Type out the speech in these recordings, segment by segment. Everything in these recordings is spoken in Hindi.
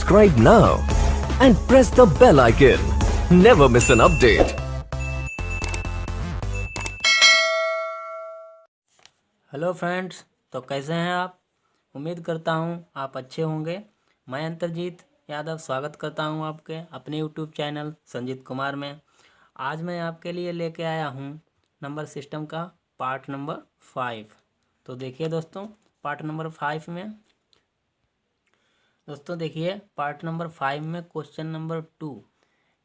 subscribe now and press the bell icon. Never miss an update. Hello friends, तो कैसे हैं आप? उम्मीद करता हूं आप अच्छे होंगे। मैं अंतरजीत यादव स्वागत करता हूं आपके अपने यूट्यूब चैनल संजीत कुमार में। आज मैं आपके लिए लेके आया हूं नंबर सिस्टम का पार्ट नंबर 5। तो देखिए दोस्तों, पार्ट नंबर 5 में देखिए पार्ट नंबर 5 में क्वेश्चन नंबर 2,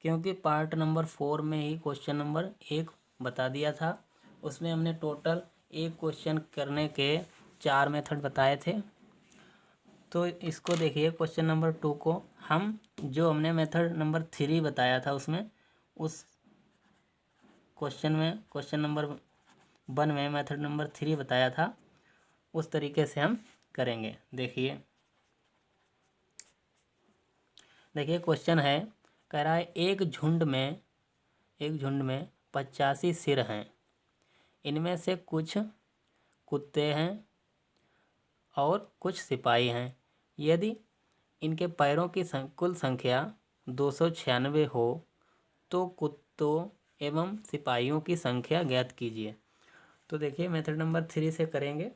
क्योंकि पार्ट नंबर 4 में ही क्वेश्चन नंबर 1 बता दिया था। उसमें हमने टोटल एक क्वेश्चन करने के 4 मेथड बताए थे। तो इसको देखिए क्वेश्चन नंबर 2 को हम जो हमने मेथड नंबर 3 बताया था उसमें उस क्वेश्चन नंबर 1 में मेथड नंबर 3 बताया था उस तरीके से हम करेंगे। देखिए क्वेश्चन है, कह रहा है एक झुंड में 85 सिर हैं। इनमें से कुछ कुत्ते हैं और कुछ सिपाही हैं। यदि इनके पैरों की कुल संख्या 296 हो तो कुत्तों एवं सिपाहियों की संख्या ज्ञात कीजिए। तो देखिए मेथड नंबर 3 से करेंगे।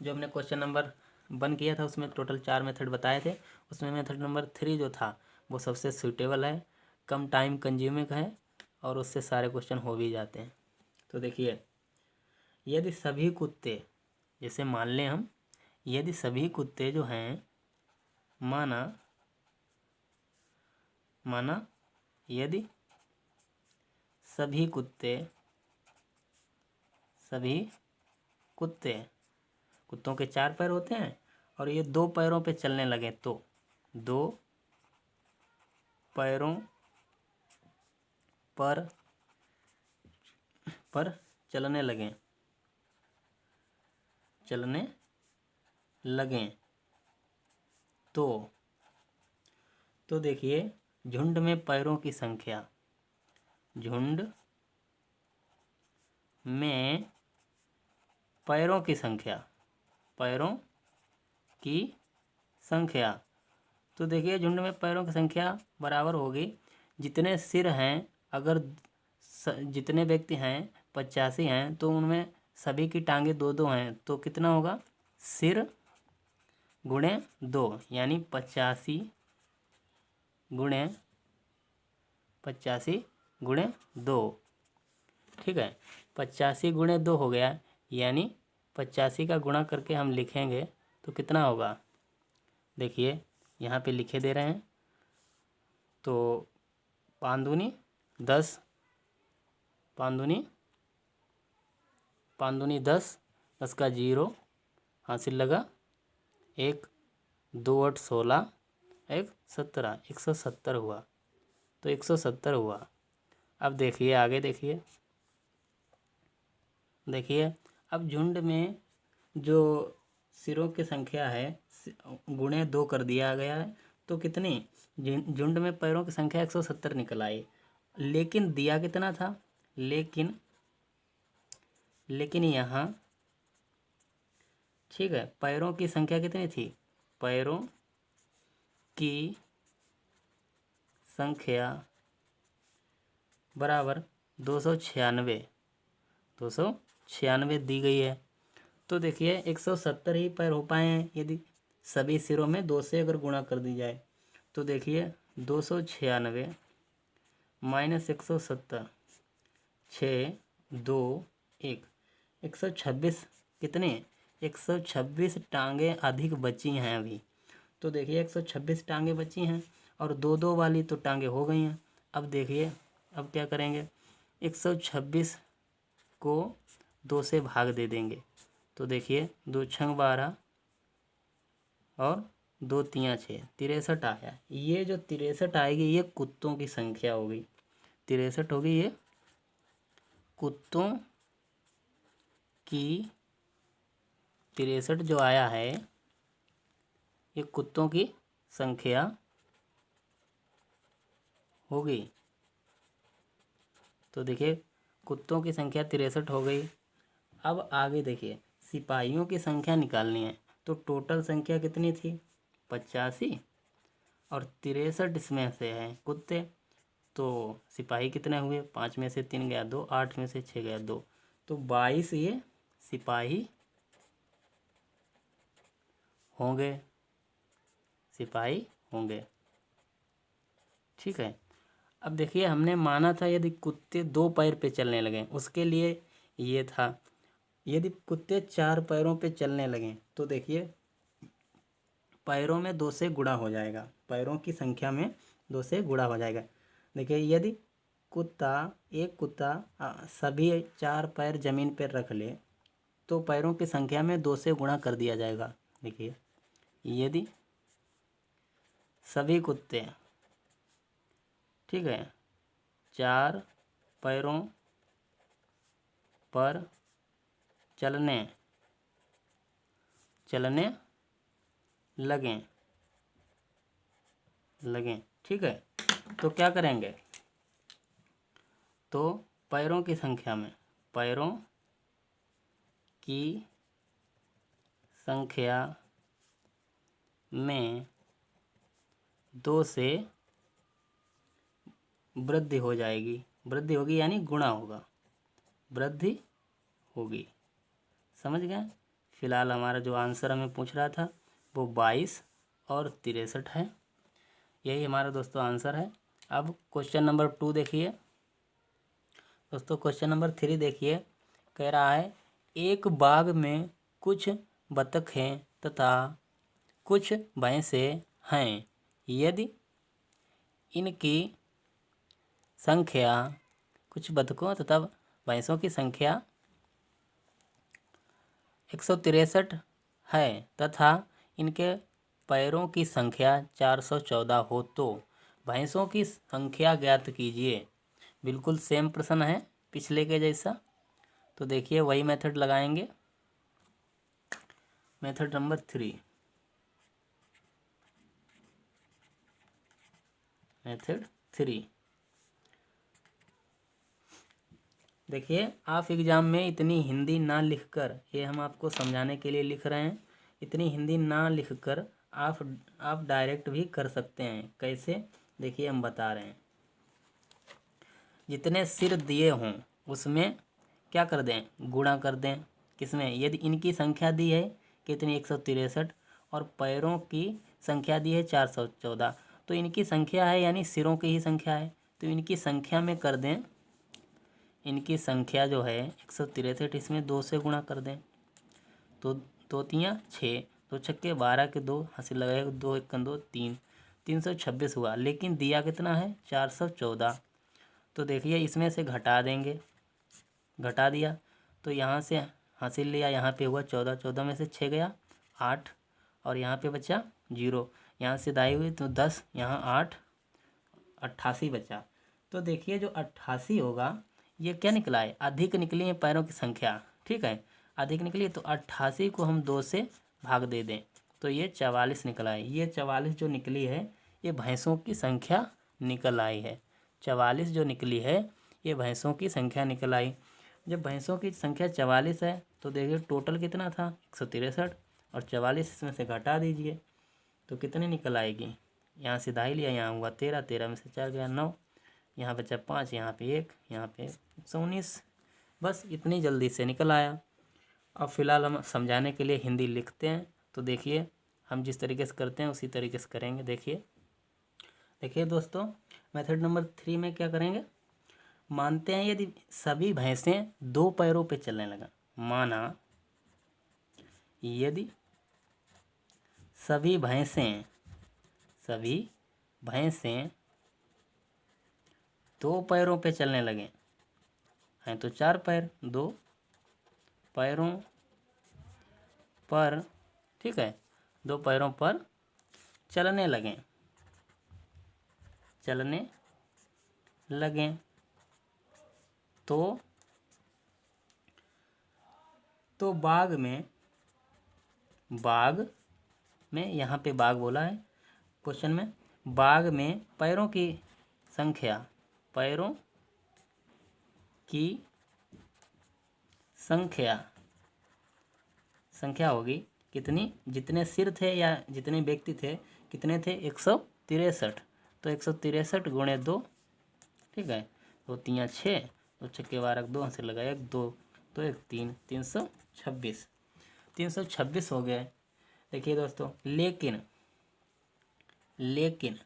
जो हमने क्वेश्चन नंबर 1 किया था उसमें टोटल 4 मेथड बताए थे। उसमें मेथड नंबर 3 जो था वो सबसे सूटेबल है, कम टाइम कंज्यूमिंग है और उससे सारे क्वेश्चन हो भी जाते हैं। तो देखिए, यदि सभी कुत्ते, जैसे मान लें हम, यदि सभी कुत्ते जो हैं, माना यदि सभी कुत्तों के 4 पैर होते हैं और ये 2 पैरों पे चलने लगे, तो 2 पैरों पर चलने लगें तो देखिए झुंड में पैरों की संख्या, तो देखिए झुंड में पैरों की संख्या बराबर होगी जितने सिर हैं। अगर जितने व्यक्ति हैं 85 हैं तो उनमें सभी की टांगे 2-2 हैं, तो कितना होगा? सिर गुणे 2, यानी 85 गुणे 2। ठीक है, 85 गुणे 2 हो गया, यानी 85 का गुणा करके हम लिखेंगे तो कितना होगा? देखिए यहाँ पे लिखे दे रहे हैं, तो 5 दूनी 10, 10 का 0 हासिल लगा, 1 2 8 16, 1 17, 170 हुआ। तो 170 हुआ। अब देखिए आगे देखिए अब झुंड में जो सिरों की संख्या है गुणे 2 कर दिया गया है, तो कितनी? झुंड में पैरों की संख्या 170 निकल आई, लेकिन दिया कितना था? लेकिन यहाँ, ठीक है, पैरों की संख्या कितनी थी? पैरों की संख्या बराबर 296 दी गई है। तो देखिए 170 ही पैर हो पाए हैं यदि सभी सिरों में 2 से अगर गुणा कर दी जाए। तो देखिए 296 माइनस 170, 6 2 1, 126 कितने? 126 टांगे अधिक बची हैं अभी। तो देखिए 126 टांगे बची हैं और 2-2 वाली तो टांगे हो गई हैं। अब देखिए अब क्या करेंगे? 126 को 2 से भाग दे देंगे, तो देखिए 2 छंग 12 और 2 तियाँ 6, 63 आया। ये जो 63 आएगी ये कुत्तों की संख्या होगी, 63 होगी ये कुत्तों की। 63 जो आया है ये कुत्तों की संख्या होगी। तो देखिए कुत्तों की संख्या 63 हो गई। अब आगे देखिए सिपाहियों की संख्या निकालनी है, तो टोटल संख्या कितनी थी? 85 और 63 इसमें से हैं कुत्ते। तो सिपाही कितने हुए, 5 में से 3 गया 2, 8 में से 6 गया 2, तो 22 ये सिपाही होंगे, सिपाही होंगे। ठीक है। अब देखिए हमने माना था यदि कुत्ते 2 पैर पे चलने लगें, उसके लिए ये था यदि कुत्ते 4 पैरों पे चलने लगें तो देखिए पैरों में 2 से गुणा हो जाएगा, पैरों की संख्या में 2 से गुणा हो जाएगा। देखिए यदि एक कुत्ता सभी 4 पैर जमीन पर रख ले तो पैरों की संख्या में 2 से गुणा कर दिया जाएगा। देखिए यदि सभी कुत्ते, ठीक है, 4 पैरों पर चलने लगें, ठीक है, तो क्या करेंगे, तो पैरों की संख्या में 2 से वृद्धि हो जाएगी, वृद्धि होगी यानी गुणा होगा, वृद्धि होगी। समझ गए। फिलहाल हमारा जो आंसर हमें पूछ रहा था वो 22 और 63 है। यही हमारा दोस्तों आंसर है। अब क्वेश्चन नंबर 2 देखिए दोस्तों। क्वेश्चन नंबर 3 देखिए, कह रहा है एक बाग में कुछ बतखें तथा कुछ भैंसें हैं, यदि इनकी संख्या, कुछ बतखों तथा भैंसों की संख्या 163 है तथा इनके पैरों की संख्या 414 हो तो भैंसों की संख्या ज्ञात कीजिए। बिल्कुल सेम प्रश्न है पिछले के जैसा। तो देखिए वही मेथड लगाएंगे, मेथड नंबर 3, मेथड 3। देखिए आप एग्ज़ाम में इतनी हिंदी ना लिखकर, ये हम आपको समझाने के लिए लिख रहे हैं, इतनी हिंदी ना लिखकर आप डायरेक्ट भी कर सकते हैं। कैसे, देखिए हम बता रहे हैं। जितने सिर दिए हों उसमें क्या कर दें, गुणा कर दें। किसमें, यदि इनकी संख्या दी है कितनी 163 और पैरों की संख्या दी है 414, तो इनकी संख्या है यानी सिरों की ही संख्या है, तो इनकी संख्या में कर दें, इनकी संख्या जो है 163 इसमें 2 से गुणा कर दें। तो 2 तियाँ 6, 2 छक्के 12 के 2 हासिल लगाएगा, 2 एक 2 3, 326 हुआ। लेकिन दिया कितना है 414, तो देखिए इसमें से घटा देंगे, घटा दिया तो यहाँ से हासिल लिया, यहाँ पे हुआ 14, 14 में से 6 गया 8 और यहाँ पे बचा 0, यहाँ से दाई हुई तो 10, यहाँ 8, 88 बचा। तो देखिए जो 88 होगा ये क्या निकला है, अधिक निकली है पैरों की संख्या। ठीक है, अधिक निकली तो 88 को हम 2 से भाग दे दें तो ये 44 निकला है। ये 44 जो निकली है ये भैंसों की संख्या निकल आई है। 44 जो निकली है ये भैंसों की संख्या निकल आई। जब भैंसों की संख्या 44 है तो देखिए टोटल कितना था 163 और 44 इसमें से घटा दीजिए तो कितनी निकल आएगी। यहाँ से दाई लिया, यहाँ हुआ 13, 13 में से 4 गया 9, यहाँ बचा 5, यहाँ पे 1, यहाँ पे 119। बस इतनी जल्दी से निकल आया। अब फिलहाल हम समझाने के लिए हिंदी लिखते हैं, तो देखिए हम जिस तरीके से करते हैं उसी तरीके से करेंगे। देखिए दोस्तों मेथड नंबर 3 में क्या करेंगे, मानते हैं यदि सभी भैंसें 2 पैरों पे चलने लगा, माना यदि सभी भैंसें 2 पैरों पे चलने लगे हैं, तो 4 पैर 2 पैरों पर, ठीक है, 2 पैरों पर चलने लगें तो बाग में यहाँ पे बाग बोला है क्वेश्चन में, बाग में पैरों की संख्या होगी कितनी, जितने सिर थे या जितने व्यक्ति थे कितने थे 163, तो 163 गुणे 2, ठीक है, तो 3 6, तो छक्के 12 2 से लगाया 2, तो 1 3, 326, 326 हो गया है। देखिए दोस्तों, लेकिन लेकिन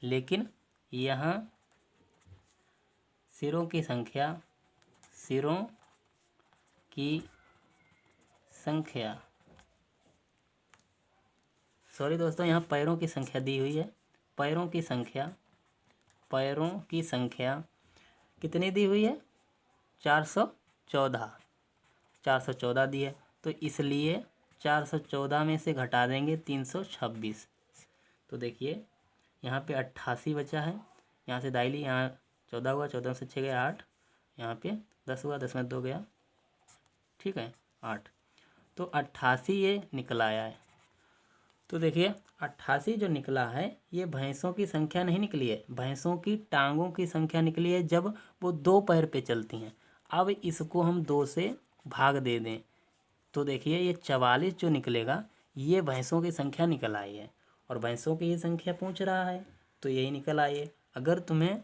लेकिन यहाँ सिरों की संख्या सॉरी दोस्तों, यहाँ पैरों की संख्या दी हुई है। पैरों की संख्या कितनी दी हुई है? 414, 414 दी है, तो इसलिए 414 में से घटा देंगे 326। तो देखिए यहाँ पे 88 बचा है, यहाँ से दाई ली, यहाँ 14 हुआ, 14 से 6 गया 8, यहाँ पे 10 हुआ, 10 में 2 गया, ठीक है 8, तो 88 ये निकल आया है। तो देखिए 88 जो निकला है ये भैंसों की संख्या नहीं निकली है, भैंसों की टांगों की संख्या निकली है जब वो 2 पैर पे चलती हैं। अब इसको हम 2 से भाग दे दें तो देखिए ये 44 जो निकलेगा ये भैंसों की संख्या निकल आई है, और भैंसों की ये संख्या पूछ रहा है तो यही निकल आई है। अगर तुम्हें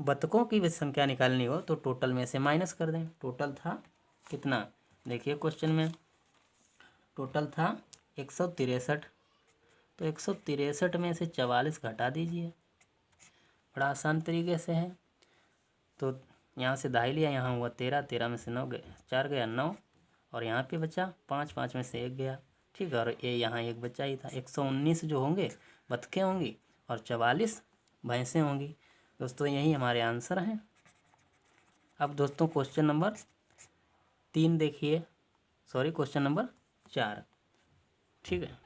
बतखों की भी संख्या निकालनी हो तो टोटल में से माइनस कर दें। टोटल था कितना? देखिए क्वेश्चन में टोटल था 163, तो 163 में से 44 घटा दीजिए, बड़ा आसान तरीके से है। तो यहाँ से दाई लिया, यहाँ हुआ 13, 13 में से 9 गए, 4 गया 9, और यहाँ पे बचा 5, 5 में से 1 गया, ठीक है, और ये यहाँ एक बच्चा ही था। 119 जो होंगे बतखें होंगी और 44 भैंसें होंगी। दोस्तों यही हमारे आंसर हैं। अब दोस्तों क्वेश्चन नंबर 3 देखिए, सॉरी क्वेश्चन नंबर 4, ठीक है।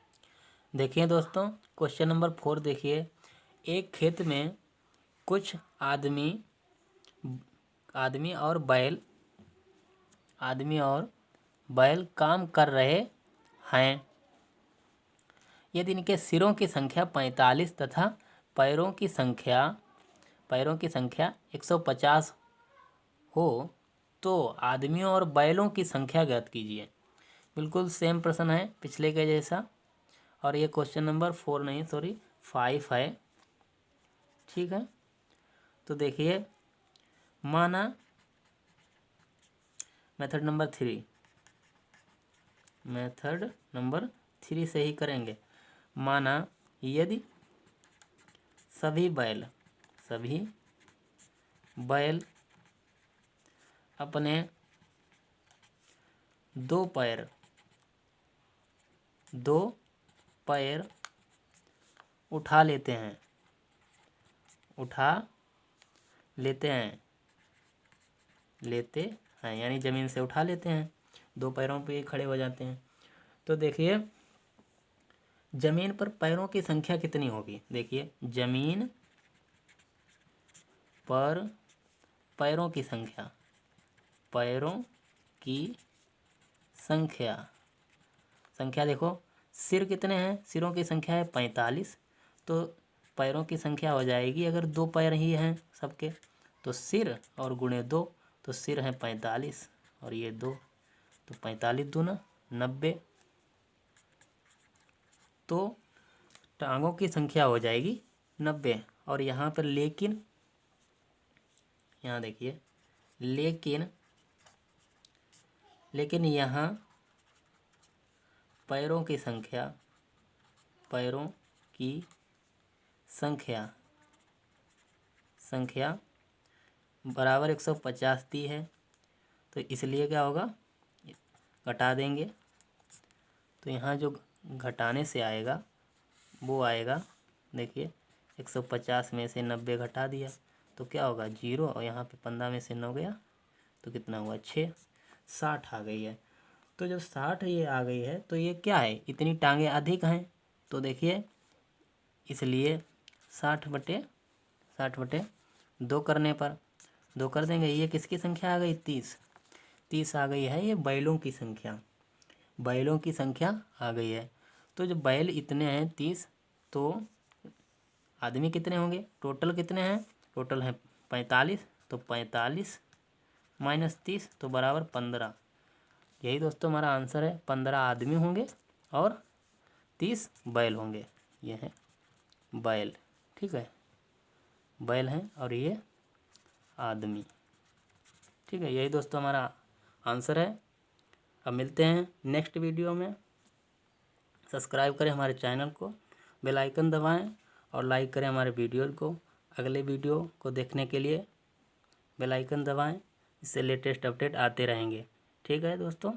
देखिए दोस्तों क्वेश्चन नंबर 4 देखिए, एक खेत में कुछ आदमी और बैल काम कर रहे हैं। यदि इनके सिरों की संख्या 45 तथा पैरों की संख्या 150 हो तो आदमियों और बैलों की संख्या ज्ञात कीजिए। बिल्कुल सेम प्रश्न है पिछले के जैसा, और ये क्वेश्चन नंबर 4 नहीं सॉरी 5 है, ठीक है। तो देखिए माना मेथड नंबर 3 से ही करेंगे। माना यदि सभी बैल अपने 2 पैर उठा लेते हैं यानी ज़मीन से उठा लेते हैं, 2 पैरों पे खड़े हो जाते हैं। तो देखिए ज़मीन पर पैरों की संख्या कितनी होगी? देखिए ज़मीन पर पैरों की संख्या देखो, सिर कितने हैं? सिरों की संख्या है 45, तो पैरों की संख्या हो जाएगी, अगर 2 पैर ही हैं सबके तो सिर और गुणे 2, तो सिर है 45 और ये 2, तो 45 दूना 90, तो टांगों की संख्या हो जाएगी 90। और यहाँ पर लेकिन, यहाँ देखिए लेकिन यहाँ पैरों की संख्या बराबर 150 दी है, तो इसलिए क्या होगा, घटा देंगे। तो यहाँ जो घटाने से आएगा वो आएगा, देखिए 150 में से 90 घटा दिया तो क्या होगा 0, और यहाँ पे 15 में से 9 गया तो कितना हुआ 6, 60 आ गई है। तो जब 60 ये आ गई है तो ये क्या है, इतनी टांगें अधिक हैं, तो देखिए इसलिए 60 बटे 2 करने पर 2 कर देंगे, ये किसकी संख्या आ गई 30 आ गई है, ये बैलों की संख्या आ गई है। तो जब बैल इतने हैं 30, तो आदमी कितने होंगे, टोटल कितने हैं, टोटल है 45, तो 45 माइनस 30 तो बराबर 15। यही दोस्तों हमारा आंसर है, 15 आदमी होंगे और 30 बैल होंगे। ये है बैल, ठीक है, बैल है और ये आदमी, ठीक है। यही दोस्तों हमारा आंसर है। अब मिलते हैं नेक्स्ट वीडियो में। सब्सक्राइब करें हमारे चैनल को, बेल आइकन दबाएं और लाइक करें हमारे वीडियो को। अगले वीडियो को देखने के लिए बेल आइकन दबाएं, इससे लेटेस्ट अपडेट आते रहेंगे, ठीक है दोस्तों।